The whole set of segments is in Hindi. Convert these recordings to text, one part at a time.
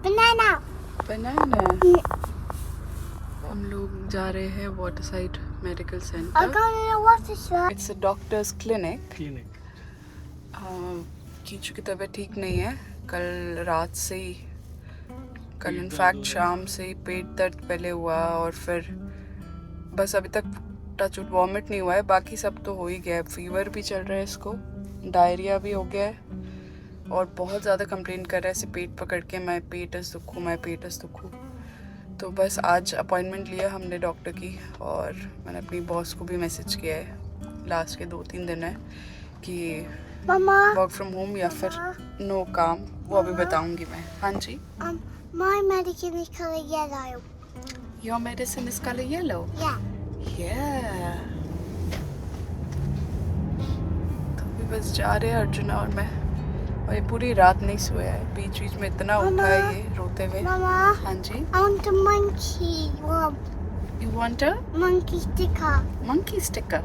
Banana. बनाना। हम लोग जा रहे हैं water side medical I'm centre. going to the water slide. It's a doctor's clinic. Clinic. Kichu की तबीयत ठीक नहीं है। कल रात से ही, कल इनफैक्ट शाम से ही पेट दर्द पहले हुआ और फिर बस अभी तक टचवुड वॉमिट नहीं हुआ है, बाकी सब तो हो ही गया है। फीवर भी चल रहा है इसको, डायरिया भी हो गया है और बहुत ज़्यादा कंप्लेन कर रहा है ऐसे पेट पकड़ के, मैं पेटस दुखूँ, मैं पेटस दुखूँ। तो बस आज अपॉइंटमेंट लिया हमने डॉक्टर की और मैंने अपनी बॉस को भी मैसेज किया है, लास्ट के 2-3 दिन है कि Mama. वर्क फ्रॉम होम या फिर नो काम, वो अभी बताऊंगी मैं। हाँ जी। My medicine is color yellow. Your medicine is colour yellow. Yeah. तो अभी बस जा रहे हैं अर्जुना और मैं, और ये पूरी रात नहीं सोया है, बीच बीच में इतना उठा है ये रोते हुए। Mama. हाँ जी। I want a monkey one. You want a Monkey sticker. monkey sticker?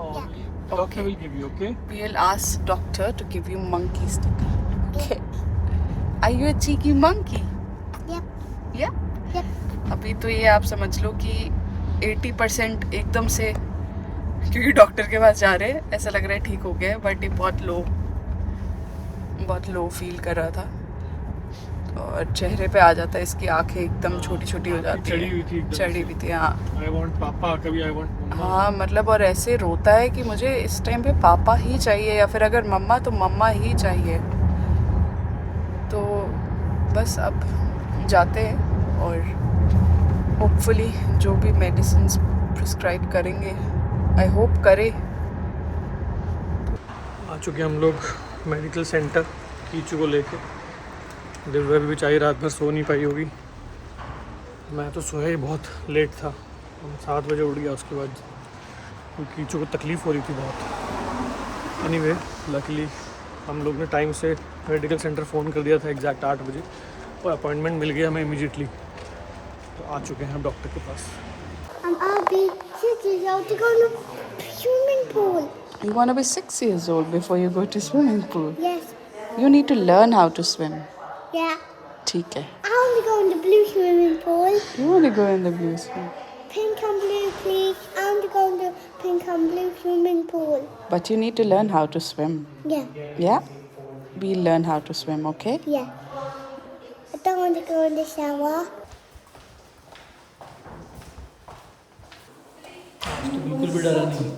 Doctor will give you, okay? We'll ask doctor to give you monkey sticker. Okay. Are you a cheeky monkey? Yep. Yeah. Yep. अभी तो ये आप समझ लो कि 80% एकदम से, क्योंकि डॉक्टर के पास जा रहे हैं, ऐसा लग रहा है ठीक हो गया है, बट ये बहुत लो फील कर रहा था और चेहरे पे आ जाता है, इसकी आंखें एकदम छोटी छोटी हो जाती चढ़ी हुई थी है, एकदम चढ़ी से। हुई थी। हाँ I want पापा, कभी I want मम्मा। हाँ, मतलब और ऐसे रोता है कि मुझे इस टाइम पे पापा ही चाहिए, या फिर अगर मम्मा तो मम्मा ही चाहिए। तो बस अब जाते हैं और होपफुली जो भी मेडिसिन प्रिस्क्राइब करेंगे, आई होप करे। आ चुके हम लोग मेडिकल सेंटर कीचू को लेके। दिव्या भी बेचारी रात भर सो नहीं पाई होगी। मैं तो सोया ही बहुत लेट था, हम 7 बजे उठ गया उसके बाद, क्योंकि कीचू को तकलीफ़ हो रही थी बहुत। एनीवे लकीली हम लोग ने टाइम से मेडिकल सेंटर फ़ोन कर दिया था एग्जैक्ट 8 बजे, और अपॉइंटमेंट मिल गया हमें इमीडिएटली। तो आ चुके हैं हम डॉक्टर के पास। I'll be 6 years old to go in the swimming pool. You want to be 6 years old before you go to swimming pool? Yes. You need to learn how to swim. Yeah. ठीक है। I want to go in the blue swimming pool. You want to go in the blue swim, Pink and blue, please. I want to go in the pink and blue swimming pool. but you need to learn how to swim. Yeah. Yeah? We'll learn how to swim, okay? Yeah. I don't want to go in the shower. तो बिल्कुल भी डरा नहीं।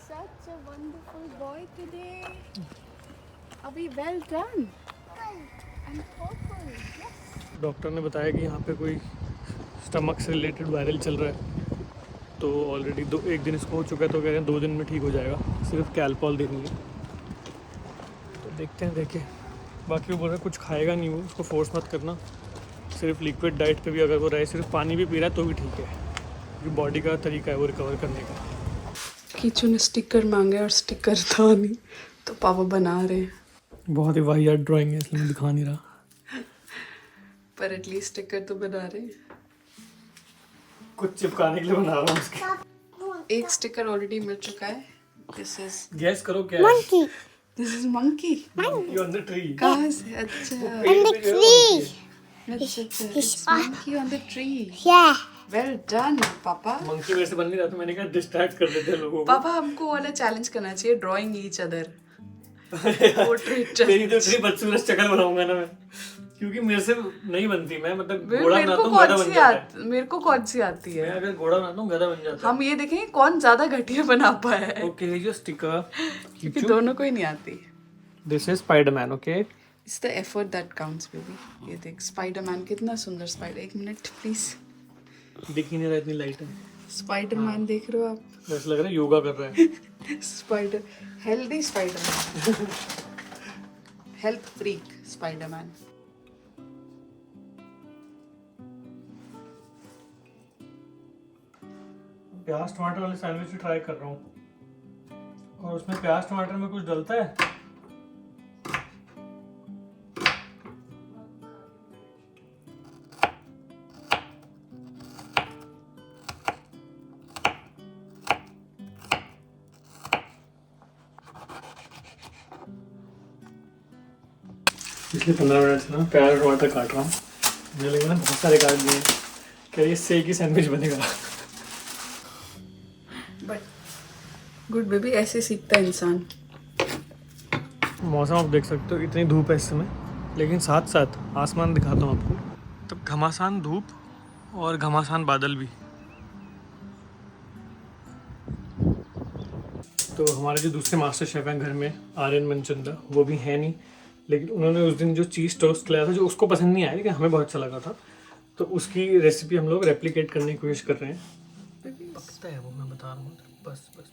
Such a wonderful boy today. Abhi well done. And purple. Yes. Doctor ने बताया कि यहाँ पे कोई स्टमक से रिलेटेड वायरल चल रहा है, तो ऑलरेडी 1 दिन इसको हो चुका है, तो कह रहे हैं 2 दिन में ठीक हो जाएगा, सिर्फ कैलपॉल देनी है। तो देखते हैं, देखें। बाकी वो बोल रहा है कुछ खाएगा नहीं, वो उसको फोर्स मत करना, सिर्फ लिक्विड डाइट पे भी अगर वो रहे, सिर्फ पानी भी पी रहा है तो भी ठीक है, क्योंकि बॉडी का तरीका है वो रिकवर करने का। कीचू ने स्टिकर मांगे और स्टिकर था नहीं, तो पापा बना रहे हैं, बहुत ही वाहियात ड्राइंग है, इसलिए मैं दिखा नहीं रहा। पर एटलीस्ट स्टिकर तो बना रहे हैं। कुछ चिपकाने के लिए बना रहा हूँ उसके। एक स्टिकर ऑलरेडी मिल चुका है। दिस इज गैस करो क्या है? Monkey. This is monkey. You on the tree. कहाँ से? अच्छा In the tree. Monkey on the tree. Yeah. Well done पापा। मंकी वैसे बन नहीं रहा, तो मैंने कहा डिस्ट्रैक्ट कर देते हैं लोगों को। पापा हमको वाला चैलेंज करना चाहिए, ड्राइंग ईच अदर पोर्ट्रेट। तेरी तो इतनी बदसूरत शक्ल बनाऊंगा ना मैं, क्योंकि मेरे से नहीं बनती। मैं मतलब घोड़ा मेरे बनाता को हूँ, गधा कौन बन सी जाता है। मेरे को कौन सी आती मैं है? अगर घोड़ा बनाता हूँ, गधा बन जाता है। हम ये देखेंगे कौन ज्यादा घटिया बना पाया है, ओके, ये स्टिकर क्योंकि दोनों को ही नहीं आती। This is Spiderman. Okay, it's the effort that counts baby. ये देख स्पाइडरमैन, कितना सुंदर स्पाइडर। एक मिनट प्लीज, दिख ही नहीं रहा, इतनी लाइट है। स्पाइडरमैन देख रहे हो आप? वैसे लग रहा है योगा कर रहा है। Spider, healthy Spiderman, health freak Spiderman. प्याज टमाटर वाले सैंडविच ट्राई कर रहा हूँ, और उसमें प्याज टमाटर में कुछ डलता है। पिछले 15 मिनट से ना प्याज और टमाटर काट रहा हूँ। मुझे लगा ना बहुत सारे काट दिए, क्या ये सेक ही सैंडविच बनेगा। बट गुड बेबी, ऐसे सीखता है इंसान। मौसम आप देख सकते हो, इतनी धूप है इस समय, लेकिन साथ साथ आसमान दिखाता हूँ आपको, तब घमासान धूप और घमासान बादल भी। तो हमारे जो दूसरे मास्टर शेफ हैं घर में, आर्यन मनचंदा, वो भी है नहीं, लेकिन उन्होंने उस दिन जो चीज़ टोस्ट खिलाया था, जो उसको पसंद नहीं आया लेकिन हमें बहुत अच्छा लगा था, तो उसकी रेसिपी हम लोग रेप्लिकेट करने की कोशिश कर रहे हैं। पकता है वो, मैं बता रहा हूँ, बस बस।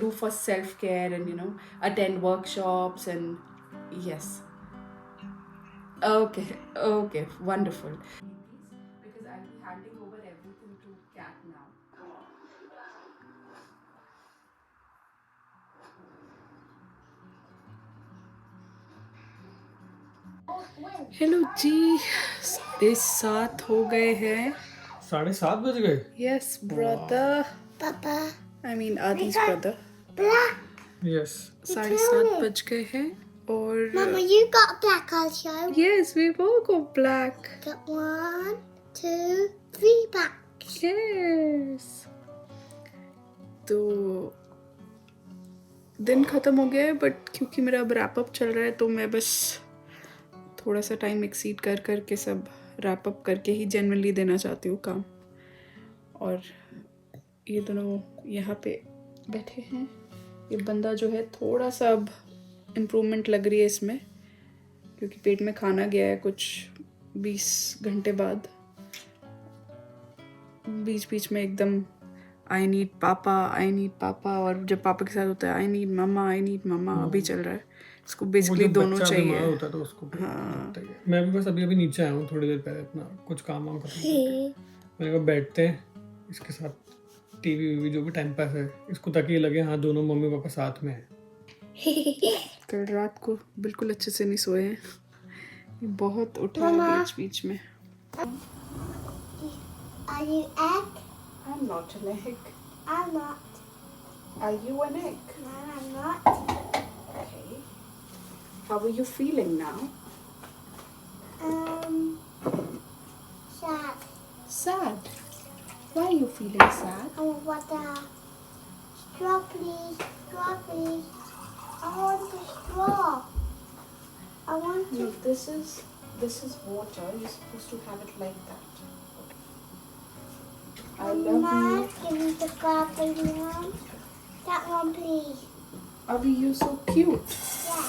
Do for self-care and, you know, attend workshops and yes. Okay, okay, wonderful. Because I'll be handing over everything to Kat now. Hello ji, 7:30 हो गए हैं। 7:30 बज गए। Yes, brother. Papa. I mean, Adi's brother. Black. Yes 7:30 बज गए हैं और Mama, you got black, I'll show. yes, we've all got black. Got 1, 2, 3 black. Yes. तो दिन ख़त्म हो गया है, बट क्योंकि मेरा अब रैप अप चल रहा है तो मैं बस थोड़ा सा टाइम एक्सीड कर के सब रैप अप करके ही जनरली देना चाहती हूँ काम। और ये दोनों यहाँ पे बैठे हैं। ये बंदा जो है थोड़ा सा अब इम्प्रूवमेंट लग रही है इसमें, क्योंकि पेट में खाना गया है कुछ 20 घंटे बाद। बीच बीच में एकदम आई नीड पापा, और जब पापा के साथ होता है आई नीड मम्मा, अभी चल रहा है इसको। बेसिकली दोनों चाहिए होता है तो उसको हाँ। मैं भी बस अभी नीचे आया हूँ थोड़ी देर पहले, अपना कुछ काम वाम खत्म करके। मैंने कहा बैठते हैं इसके साथ, टीवी जो भी टाइम पास है इसको, ताकि लगे हाँ दोनों मम्मी पापा साथ में हैं। कल रात को बिल्कुल अच्छे से नहीं सोए हैं, बहुत उठा है बीच बीच में। Are you egg? I'm not an egg. I'm not. Are you an egg? No, I'm not. Okay. How are you feeling now? Sad. Sad. Why are you feeling sad? I want water. Straw, please. Straw, please. I want a straw. I want No, to. this is water. You're supposed to have it like that. I love you. Give me the garbage one. That one, please. Abhi, you're so cute. Yeah.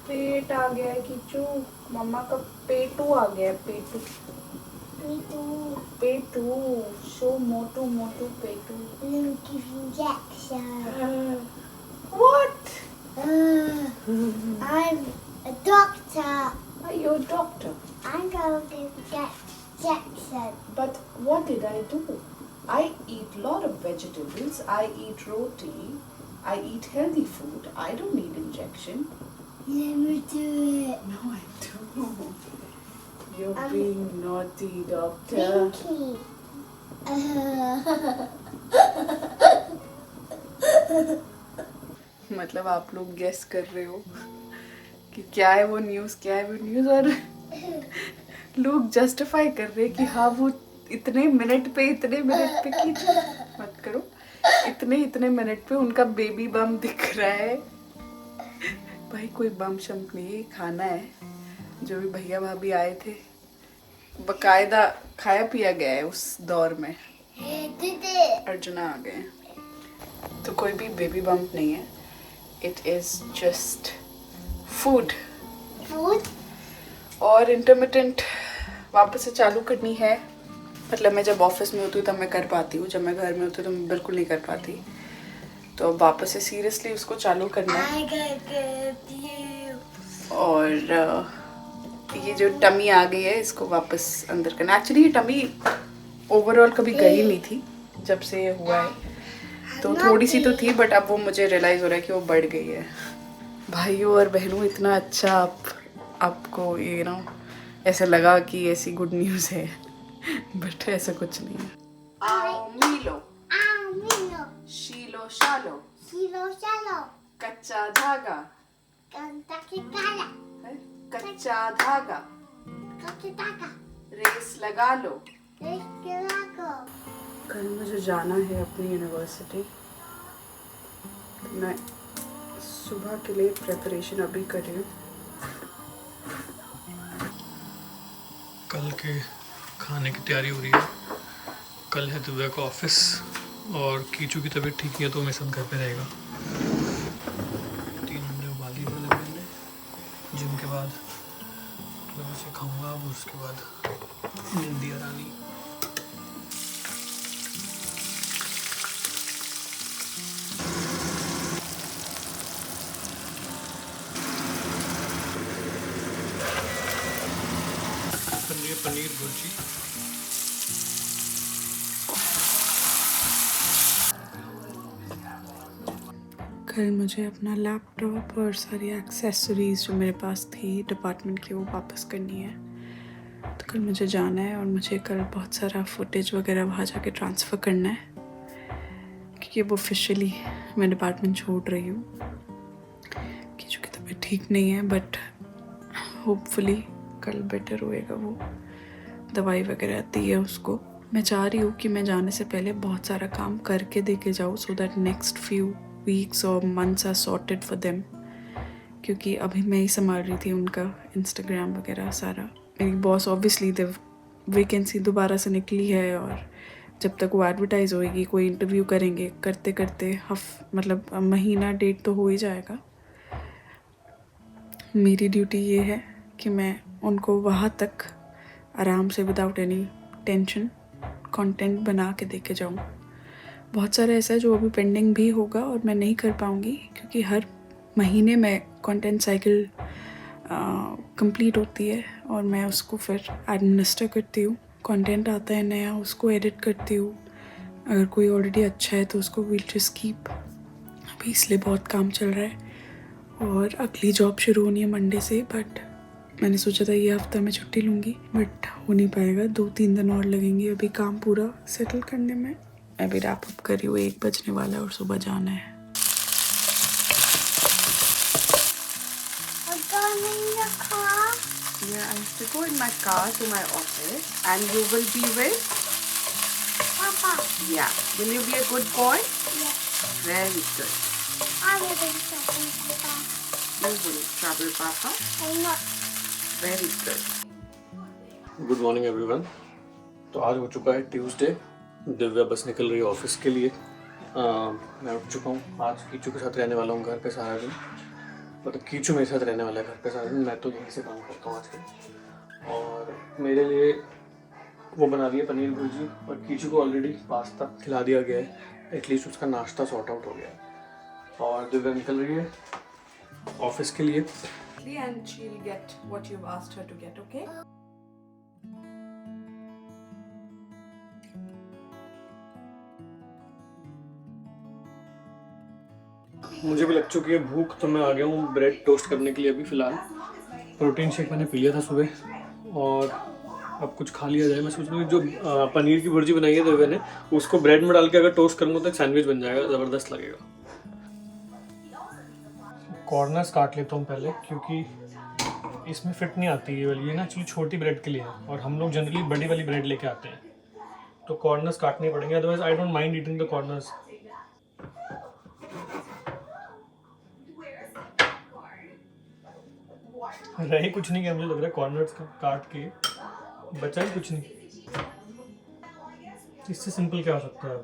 पेट आ गया है किचू, मम्मा का पेटू आ गया है। पेटू Me too. पेटू, show Motu पेटू। Let me give you injection. What? I'm a doctor. Are you a doctor? I'm going to get injection. But what did I do? I eat lot of vegetables. I eat roti. I eat healthy food. I don't need injection. Let me do it. No, I don't. You're being naughty, doctor. Pinky. मतलब आप लोग गेस कर रहे हो कि क्या है वो न्यूज़, और लोग जस्टिफाई कर रहे हैं कि हाँ वो इतने मिनट पे की मत करो, इतने मिनट पे उनका बेबी बम दिख रहा है। भाई कोई बम शम नहीं, खाना है। जो भी भैया भाभी आए थे बकायदा खाया पिया गया है उस दौर में। अर्जुना आ गए, तो कोई भी बेबी बम्प नहीं है। It is just food. और इंटरमिटेंट वापस से चालू करनी है। मतलब मैं जब ऑफिस में होती हूँ तब मैं कर पाती हूँ, जब मैं घर में होती हूँ तो मैं बिल्कुल नहीं कर पाती। तो अब वापस से सीरियसली उसको चालू करना है। और ये जो टमी आ गई है इसको वापस अंदर करना। एक्चुअली ये टमी ओवरऑल कभी गई नहीं थी जब से ये हुआ है, तो थोड़ी सी तो थी, बट अब वो मुझे रियलाइज़ हो रहा है कि वो बढ़ गई है। भाइयों और बहनों, इतना अच्छा आपको ये ना ऐसा लगा कि ऐसी गुड न्यूज़ है, बट ऐसा कुछ नहीं है। आओ मिलो, शीलो शालो, कच्चा धागा, Kaki-kala. कच्चा धागा, Kaki-taka. रेस लगा लो। Kaki-lako. कल मुझे जाना है अपनी यूनिवर्सिटी, तो मैं सुबह के लिए प्रिपरेशन अभी कर रही हूँ। कल के खाने की तैयारी हो रही है। कल है दिव्या का ऑफिस और कीचू की तबीयत ठीक नहीं है तो मेरे साथ घर पे रहेगा। 3 अंडे उबाली हुई मैंने, जिम के बाद मैं उसे खाऊंगा। अब उसके बाद नींदी आरानी। पनीर भुर्जी, कल मुझे अपना लैपटॉप और सारी एक्सेसरीज जो मेरे पास थी डिपार्टमेंट की वो वापस करनी है। तो कल मुझे जाना है और मुझे कल बहुत सारा फुटेज वगैरह वहाँ जाके ट्रांसफ़र करना है, क्योंकि अब ऑफिशियली मैं डिपार्टमेंट छोड़ रही हूँ। कि चूँकि तबीयत ठीक नहीं है, बट होपफुली कल बेटर होएगा। वो दवाई वगैरह दी है उसको। मैं चाह रही हूँ कि मैं जाने से पहले बहुत सारा काम करके दे के जाऊँ, so that next few weeks और months are sorted for them. क्योंकि अभी मैं ही संभाल रही थी उनका इंस्टाग्राम वगैरह सारा। मेरी बॉस ऑब्वियसली वैकेंसी दोबारा से निकली है, और जब तक वो एडवर्टाइज़ होएगी, कोई इंटरव्यू करेंगे, करते करते मतलब महीना डेढ़ तो हो ही जाएगा। मेरी ड्यूटी ये है कि मैं उनको वहाँ तक आराम से विदाउट एनी टेंशन कंटेंट बना के दे के जाऊँ। बहुत सारा ऐसा है जो अभी पेंडिंग भी होगा और मैं नहीं कर पाऊँगी, क्योंकि हर महीने में कंटेंट साइकिल कंप्लीट होती है और मैं उसको फिर एडमिनिस्टर करती हूँ। कंटेंट आता है नया, उसको एडिट करती हूँ। अगर कोई ऑलरेडी अच्छा है तो उसको विल जस्ट कीप। अभी इसलिए बहुत काम चल रहा है और अगली जॉब शुरू होनी है मंडे से। बट मैंने सोचा था ये हफ्ता मैं छुट्टी लूँगी, बट हो नहीं पाएगा। 2-3 दिन और लगेंगे अभी काम पूरा सेटल करने में। मैं अभी रैप अप कर रही हूँ, 1 बजने वाला है और सुबह जाना है। Yeah, I have to go in my car to my office, and you will be with Papa. Yeah. Will you be a good boy? Yes. Very good. I will be talking to Papa. You will trouble Papa. I'm not. Very good. Good morning everyone. तो आज हो चुका है ट्यूसडे। दिव्या बस निकल रही है ऑफिस के लिए। मैं उठ चुका हूँ। आज कीचू के साथ रहने वाला हूँ घर पे सारा दिन। मतलब कीचू मेरे साथ रहने वाला है घर पे सारा दिन। मैं तो यहीं से काम करता हूँ आजकल। और मेरे लिए वो बना दिया पनीर भुर्जी, और कीचू को ऑलरेडी पास्ता खिला दिया गया है। एटलीस्ट उसका नाश्ता सॉर्ट आउट हो गया है। और दिव्या निकल रही है ऑफिस के लिए। And she'll get what you've asked her to get, okay? मुझे भी लग चुकी है भूख, तो मैं आ गया हूँ ब्रेड टोस्ट करने के लिए। अभी फ़िलहाल प्रोटीन शेक मैंने पी लिया था सुबह, और अब कुछ खा लिया जाए। मैं सोच रहा हूँ जो पनीर की भुर्जी बनाई है दिव्या ने, उसको ब्रेड में डाल के अगर टोस्ट करूँगा तो एक सैंडविच बन जाएगा, ज़बरदस्त लगेगा। कॉर्नर्स काट लेता हूँ पहले, क्योंकि इसमें फिट नहीं आती ये वाली। ये ना एक्चुअली छोटी ब्रेड के लिए है, और हम लोग जनरली बड़ी वाली ब्रेड लेके आते हैं, तो कॉर्नर्स काटने पड़ेंगे। Otherwise I don't mind eating the corners. रहे कुछ नहीं, क्या मुझे लग रहा है कॉर्नर्स का काट के बचा ही कुछ नहीं। इससे सिंपल क्या हो सकता है।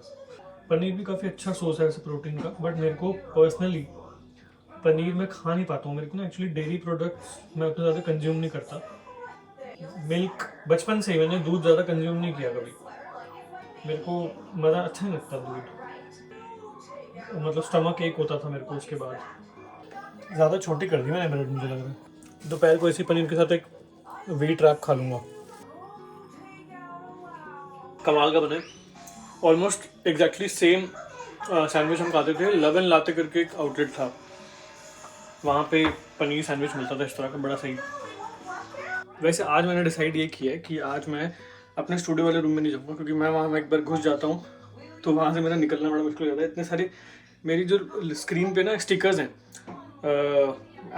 पनीर भी काफ़ी अच्छा सोर्स है वैसे प्रोटीन का, बट मेरे को पर्सनली पनीर मैं खा नहीं पाता हूँ। मेरे को ना एक्चुअली डेयरी प्रोडक्ट्स मैं उतना ज़्यादा कंज्यूम नहीं करता। मिल्क बचपन से ही मैंने दूध ज़्यादा कंज्यूम नहीं किया कभी। मेरे को मज़ा अच्छा नहीं लगता दूध, मतलब स्टमक एक होता था मेरे को। उसके बाद ज़्यादा छोटी कर दी मैंने ब्रेड, मुझे लग रहा है। दोपहर को इसी पनीर के साथ एक व्हीट रैप खा लूँगा। कमाल का बने, ऑलमोस्ट एग्जैक्टली सेम सैंडविच हम खाते थे। लव एंड लाते करके एक आउटलेट था, वहाँ पे पनीर सैंडविच मिलता था इस तरह का, बड़ा सही। वैसे आज मैंने डिसाइड ये किया है कि आज मैं अपने स्टूडियो वाले रूम में नहीं जाऊँगा, क्योंकि मैं वहाँ एक बार घुस जाता हूँ तो वहाँ से मेरा निकलना बड़ा मुश्किल हो जाता है। इतने सारे मेरी जो स्क्रीन पे ना स्टिकर्स हैं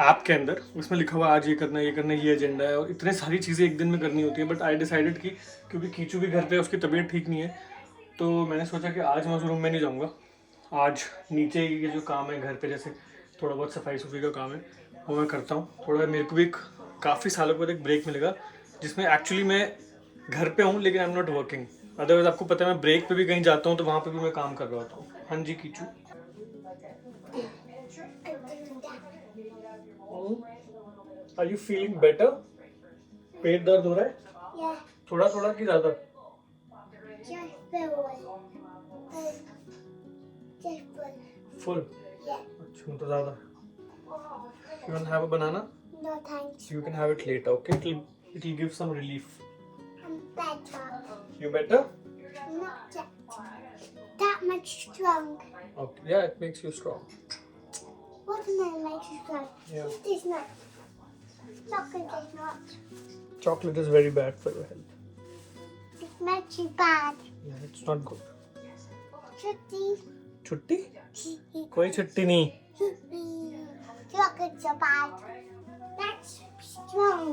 ऐप के अंदर, उसमें लिखा हुआ आज ये करना है, ये करना है, ये एजेंडा है, और इतने सारी चीज़ें एक दिन में करनी होती है। बट आई डिसाइडेड कि क्योंकि कीचू भी घर पे है, उसकी तबीयत ठीक नहीं है, तो मैंने सोचा कि आज मैं उस रूम में नहीं जाऊँगा। आज नीचे ये जो काम है घर पे, जैसे थोड़ा बहुत सफाई सुफाई का काम है, वो मैं करता हूँ। थोड़ा मेरे को भी काफ़ी सालों के बाद एक ब्रेक मिलेगा, जिसमें एक्चुअली मैं घर पे हूँ लेकिन I am not working. Otherwise आपको पता है मैं ब्रेक पे भी कहीं जाता हूँ तो वहाँ पे भी मैं काम कर रहा होता हूँ। हाँ जी Kichu, are you feeling better? पेट दर्द हो रहा है? Yeah, थोड़ा थोड़ा कि ज़्यादा? just full. Just full. Full? Yeah. अच्छा तो ज़्यादा। You want to have a banana? No thanks. You can have it later, okay? It'll give some relief. I'm better. You better? Not that much strong. Okay. Yeah, it makes you strong. Watermelon makes you strong. Yeah. It is not. Chocolate is not. Chocolate is very bad for your health. It makes you bad. Yeah, it's not good. Chutty. छुट्टी? कोई छुट्टी नहीं। Chocolates are bad. That's strong.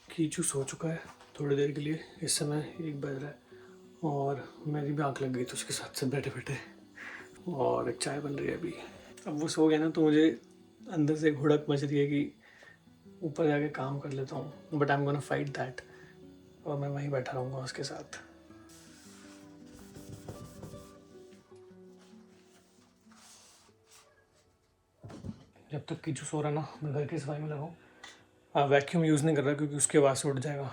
Kichu सो चुका है थोड़ी देर के लिए। इस समय 1 बज रहा है और मेरी भी आँख लग गई तो उसके साथ से बैठे बैठे, और एक चाय बन रही है अभी। अब वो सो गया ना तो मुझे अंदर से एक हुड़क मच रही है कि ऊपर जाके काम कर लेता हूँ, but I am gonna fight that, और मैं वहीं बैठा रहूँगा उसके साथ। जब तक कीचू सो रहा ना मैं घर की सफाई में लगा हूँ। वैक्यूम यूज़ नहीं कर रहा क्योंकि उसकी आवाज़ से उठ जाएगा।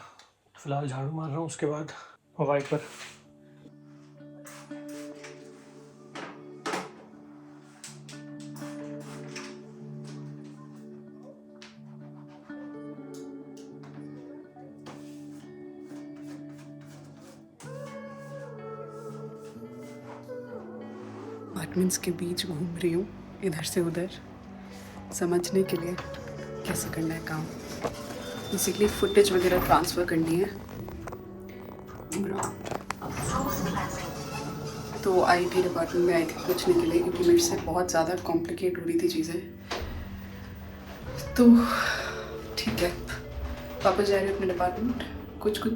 फिलहाल झाड़ू मार रहा हूँ, उसके बाद वाइपर। अपार्टमेंट्स के बीच घूम रही हूँ इधर से उधर, समझने के लिए कैसे करना है काम। बेसिकली फुटेज वगैरह ट्रांसफ़र करनी है। तो आई टी डिपार्टमेंट में आई थी पूछने के लिए, क्योंकि मेरे से बहुत ज़्यादा कॉम्प्लिकेट हो रही थी चीज़ें। तो ठीक है, वापस जा रही हूँ अपने डिपार्टमेंट। कुछ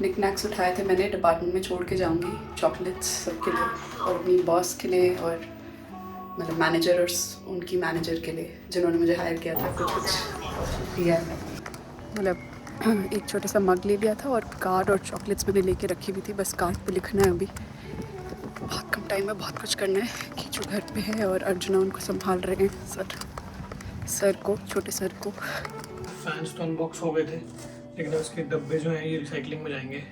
निकनैक्स उठाए थे मैंने, डिपार्टमेंट में छोड़ के जाऊंगी। चॉकलेट्स सबके लिए, और अपनी बॉस के लिए, और मतलब मैनेजर और उनकी मैनेजर के लिए जिन्होंने मुझे हायर किया था। कुछ दिया है, मतलब एक छोटा सा मग ले लिया था, और कार्ड और चॉकलेट्स मैंने लेके रखी हुई थी। बस कार्ड पे लिखना है अभी। बहुत कम टाइम में बहुत कुछ करना है। कीचू घर पे है और अर्जुना उनको संभाल रहे हैं, सर को, छोटे सर को। फैंस तो अनबॉक्स हो गए थे, लेकिन उसके डब्बे जो हैं ये रिसाइकलिंग में जाएंगे।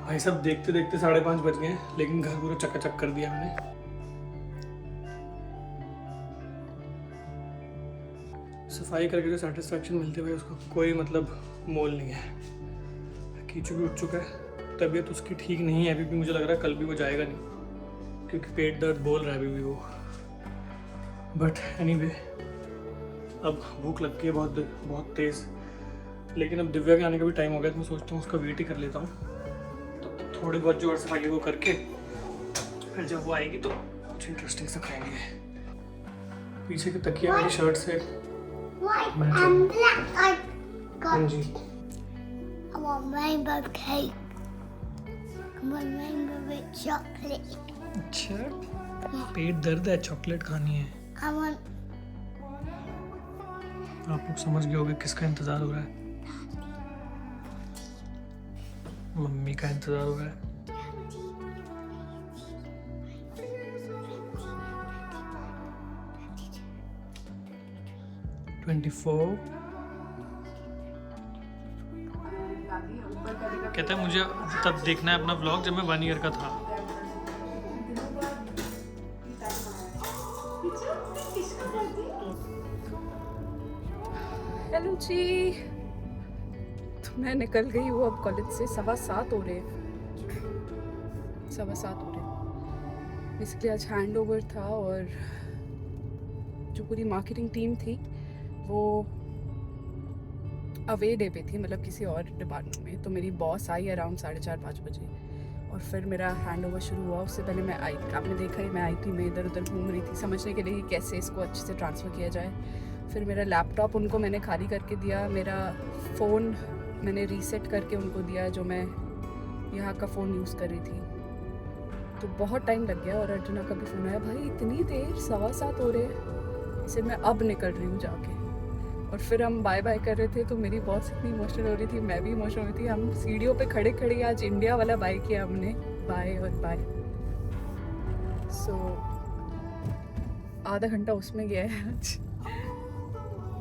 भाई सब देखते देखते 5:30 बज गए, लेकिन घर पूरा चकाचक कर दिया मैंने। सफाई करके जो सेटिस्फैक्शन मिलती है भाई, उसका कोई मतलब मोल नहीं है। कीचू भी उठ चुका है, तबीयत उसकी ठीक नहीं है अभी भी। मुझे लग रहा है कल भी वो जाएगा नहीं, क्योंकि पेट दर्द बोल रहा है अभी भी वो। बट एनीवे, अब भूख लग गई है बहुत तेज़। लेकिन अब दिव्या के आने का भी टाइम हो गया, तो मैं सोचता हूँ उसका वेट ही कर लेता हूँ। तो थोड़ी बहुत जो और सफाई वो करके फिर जब वो आएगी तो कुछ इंटरेस्टिंग सा खाएंगे। पीछे की तकिया मेरी शर्ट से White and black. I हाँ got. Ji. I want rainbow cake. I want rainbow with chocolate. अच्छा, पेट दर्द है, चॉकलेट खानी है। I want. आप लोग समझ गए होंगे किसका इंतजार हो रहा है। मम्मी का इंतजार हो रहा है। कहता है मुझे तब देखना है अपना व्लॉग जब मैं 1 ईयर का था। हेलो जी। तो मैं निकल गई हूँ अब कॉलेज से। 7:15 हो रहे हैं, 7:15 हो रहे हैं। बेसिकली आज हैंड ओवर था और जो पूरी मार्केटिंग टीम थी वो अवे डे पे थी, मतलब किसी और डिपार्टमेंट में। तो मेरी बॉस आई अराउंड 4:30-5 बजे और फिर मेरा हैंड ओवर शुरू हुआ। उससे पहले मैं आपने देखा ही मैं IT में इधर उधर घूम रही थी समझने के लिए कि कैसे इसको अच्छे से ट्रांसफ़र किया जाए। फिर मेरा लैपटॉप उनको मैंने खाली करके दिया, मेरा फ़ोन मैंने रीसेट करके उनको दिया जो मैं यहाँ का फ़ोन यूज़ कर रही थी। तो बहुत टाइम लग गया और अर्जुना का भी फ़ोन आया, भाई इतनी देर, 7:15 हो रहे हैं। इससे मैं अब निकल रही हूँ जाके। और फिर हम बाय बाय कर रहे थे तो मेरी बॉस इतनी इमोशनल हो रही थी, मैं भी इमोशनल हो रही थी। हम सीढ़ियों पे खड़े खड़े आज इंडिया वाला बाय किया हमने, बाय और बाय। सो आधा घंटा उसमें गया है आज,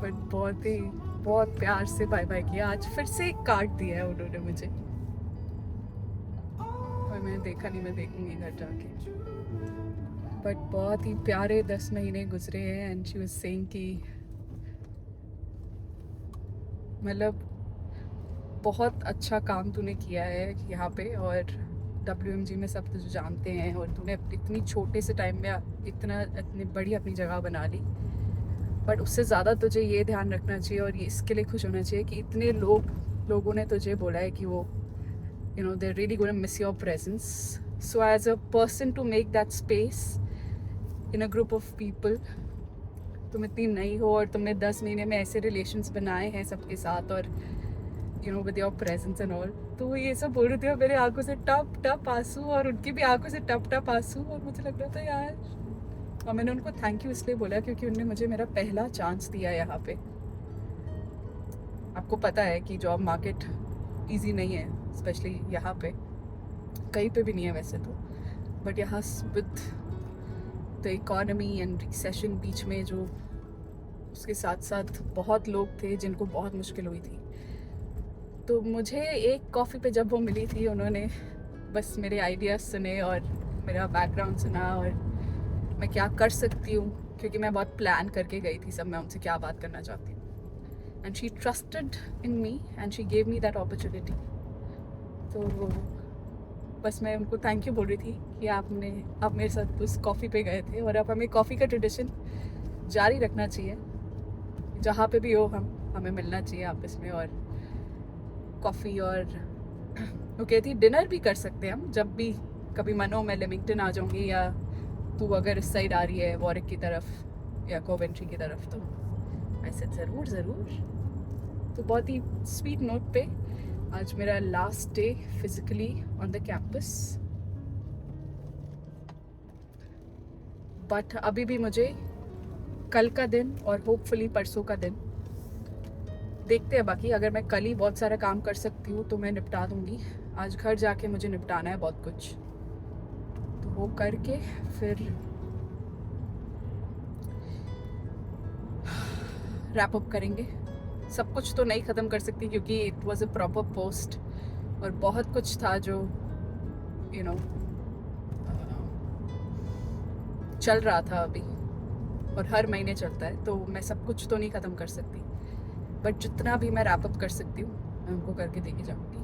बट बहुत प्यार से बाय बाय किया। आज फिर से एक कार्ड दिया है उन्होंने मुझे और मैंने देखा नहीं, मैं देखूंगी घर जाके। बट बहुत ही प्यारे 10 महीने गुजरे हैं। एंड शी वाज सेइंग कि मतलब बहुत अच्छा काम तूने किया है यहाँ पे और WMG में सब तुझे जानते हैं और तूने इतनी छोटे से टाइम में इतनी बड़ी अपनी जगह बना ली। बट उससे ज़्यादा तुझे ये ध्यान रखना चाहिए और ये इसके लिए खुश होना चाहिए कि इतने लोगों ने तुझे बोला है कि वो they're really going to miss your presence. So as a person to make that space in a group of people, तुम इतनी नई हो और तुमने 10 महीने में ऐसे रिलेशंस बनाए हैं सबके साथ और with your presence and all, तो वो ये सब बोल रही थी और मेरे आंखों से टप टप आंसू और उनकी भी आंखों से टप टप आंसू। और मुझे लग रहा था यार, और मैंने उनको थैंक यू इसलिए बोला क्योंकि उन्होंने मुझे मेरा पहला चांस दिया यहाँ पे। आपको पता है कि जॉब मार्केट ईजी नहीं है, स्पेशली यहाँ पे, कहीं पे भी नहीं है वैसे तो। बट यहाँ with the economy and recession बीच में जो उसके साथ साथ बहुत लोग थे जिनको बहुत मुश्किल हुई थी। तो मुझे एक कॉफ़ी पे जब वो मिली थी, उन्होंने बस मेरे आइडियाज़ सुने और मेरा बैकग्राउंड सुना और मैं क्या कर सकती हूँ, क्योंकि मैं बहुत प्लान करके गई थी सब, मैं उनसे क्या बात करना चाहती हूँ। And she trusted in me and she gave me that opportunity. तो बस मैं उनको थैंक यू बोल रही थी कि आप मेरे साथ उस कॉफ़ी पे गए थे और अब हमें कॉफ़ी का ट्रेडिशन जारी रखना चाहिए। जहाँ पे भी हो हमें मिलना चाहिए आपस में और कॉफ़ी। और वो कहती डिनर भी कर सकते हैं हम, जब भी कभी मन हो। मैं लेमिंगटन आ जाऊँगी या तू अगर इस साइड आ रही है वॉरिक की तरफ या कोवेंट्री की तरफ, तो ऐसे ज़रूर। तो बहुत ही स्वीट नोट पे आज मेरा last day physically on the campus. But अभी भी मुझे कल का दिन और होपफुली परसों का दिन देखते हैं। बाकी अगर मैं कल ही बहुत सारा काम कर सकती हूँ तो मैं निपटा दूँगी। आज घर जाके मुझे निपटाना है बहुत कुछ, तो वो करके फिर रैप अप करेंगे। सब कुछ तो नहीं ख़त्म कर सकती क्योंकि it was a proper post और बहुत कुछ था जो चल रहा था अभी और हर महीने चलता है, तो मैं सब कुछ तो नहीं ख़त्म कर सकती। बट जितना भी मैं रैप अप कर सकती हूँ मैं उनको करके देके जाऊँगी।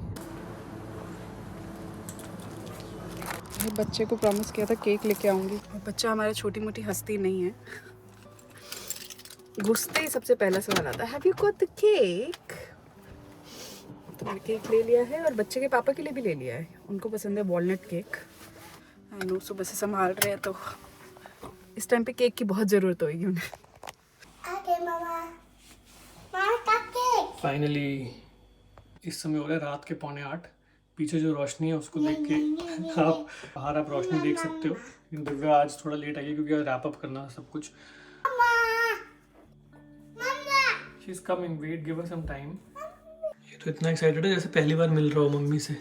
बच्चे को प्रॉमिस किया था केक लेके आऊँगी। बच्चा हमारा छोटी मोटी हस्ती नहीं है। घुसते ही सबसे पहला सवाल आता है, have you got the cake? तो मैंने केक ले लिया है और बच्चे के पापा के लिए भी ले लिया है। उनको पसंद है वॉलनट केक। आई नो सुबह से संभाल रहे हैं तो इस टाइम पे केक की बहुत ज़रूरत होगी उन्हें। Okay, Mama. Mama, cupcake. Finally इस समय हो रहा है रात के 7:45। पीछे जो रोशनी है उसको देख के आप बाहर आप रोशनी देख सकते हो। लेकिन दिव्या आज थोड़ा लेट आई है क्योंकि रैप अप करना है सब कुछ। She is coming, wait, give her some time. ये तो इतना एक्साइटेड है जैसे पहली बार मिल रहा हो मम्मी से।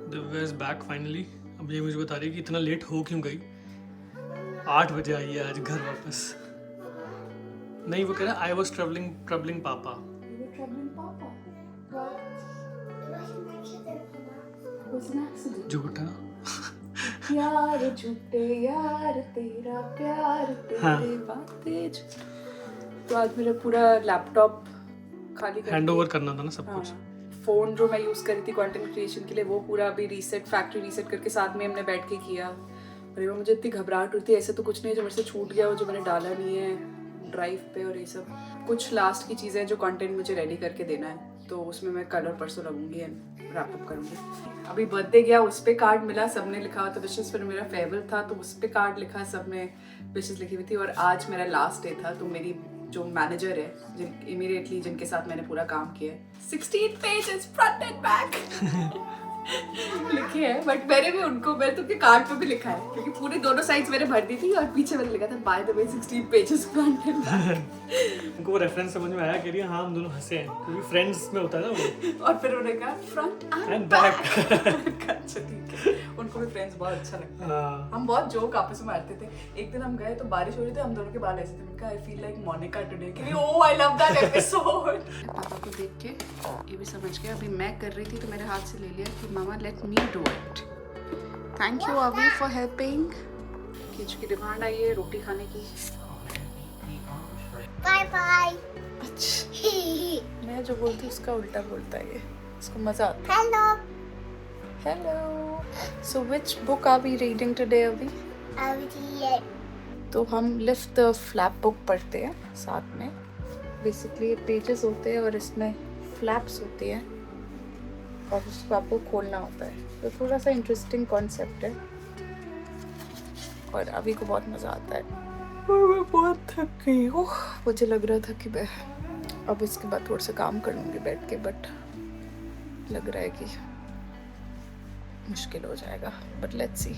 Divya is back finally. अब ये मुझे बता रही है कि इतना लेट हो क्यों गई। 8 बजे आई है आज घर वापस। नहीं, वो कह रहा आई वॉज ट्रबलिंग पापा। झूठा। यार झूठे यार तेरा प्यार तेरे बातें तो आज मेरा पूरा लैपटॉप खाली हैंड ओवर करना था ना सब कुछ। फ़ोन जो मैं यूज़ करी थी कंटेंट क्रिएशन के लिए वो पूरा अभी फैक्ट्री रीसेट करके साथ में हमने बैठ के किया। और मुझे इतनी घबराहट हुई थी, ऐसे तो कुछ नहीं है जो मेरे से छूट गया हो जो मैंने डाला नहीं है ड्राइव पे, और ये सब कुछ लास्ट की चीज़ें जो कंटेंट मुझे रेडी करके देना है, तो उसमें मैं कल और परसों लगूंगी रैप अप करूँगी। अभी बर्थडे गया, उस पर कार्ड मिला, सबने लिखा हुआ था विशेस, पर मेरा फेयरवेल था तो उस पर कार्ड लिखा, सब में विशेस लिखी हुई थी। और आज मेरा लास्ट डे था, तो मेरी जो मैनेजर है जिन इमीडिएटली जिनके साथ मैंने पूरा काम किया है, 16 पेजेस फ्रंट एंड बैक लिखे हैं, बट मैंने भी मैंने तो उनके कार्ड पे भी लिखा है क्योंकि पूरी दोनों साइड्स मैंने भर दी थी और पीछे मैंने लिखा था by the way 16 pages front end back. उनको वो रेफरेंस समझ में आया, कह रही है हाँ हम दोनों हंसे हैं क्योंकि फ्रेंड्स में होता है ना वो। और फिर उन्होंने कहा फ्रंट एंड बैक। अच्छा ठीक है, उनको भी फ्रेंड्स बहुत अच्छा लगता है। हाँ। हम बहुत जोक आपस में मारते थे। एक दिन हम गए तो बारिश हो रही थी, हम दोनों के बाल ऐसे थे, मैंने कहा I feel like Monica today, कि oh I love that episode. पापा को देख के ये भी समझ गया, अभी मैं कर रही थी तो मेरे हाथ से ले लिया कि mama let me do it. Thank you Abhi for helping. Kichu की डिमांड आई है रोटी खाने की। Bye bye. मैं जो बोलती हूँ उसका उल्टा बोलता है ये, इसको मजा आता है। Hello. Hello. So which book are we reading today अभी? अभी तो हम लिफ्ट द फ्लैप बुक पढ़ते हैं साथ में। बेसिकली पेजेस होते हैं और इसमें फ्लैप्स होती हैं और उसको आपको खोलना होता है, तो थोड़ा सा इंटरेस्टिंग कॉन्सेप्ट है और अभी को बहुत मज़ा आता है। और मैं बहुत थक गई हूँ, मुझे लग रहा था कि मैं अब इसके बाद थोड़ा सा काम कर लूँगी बैठ के, बट लग रहा है कि मुश्किल हो जाएगा, बट लेट्स सी।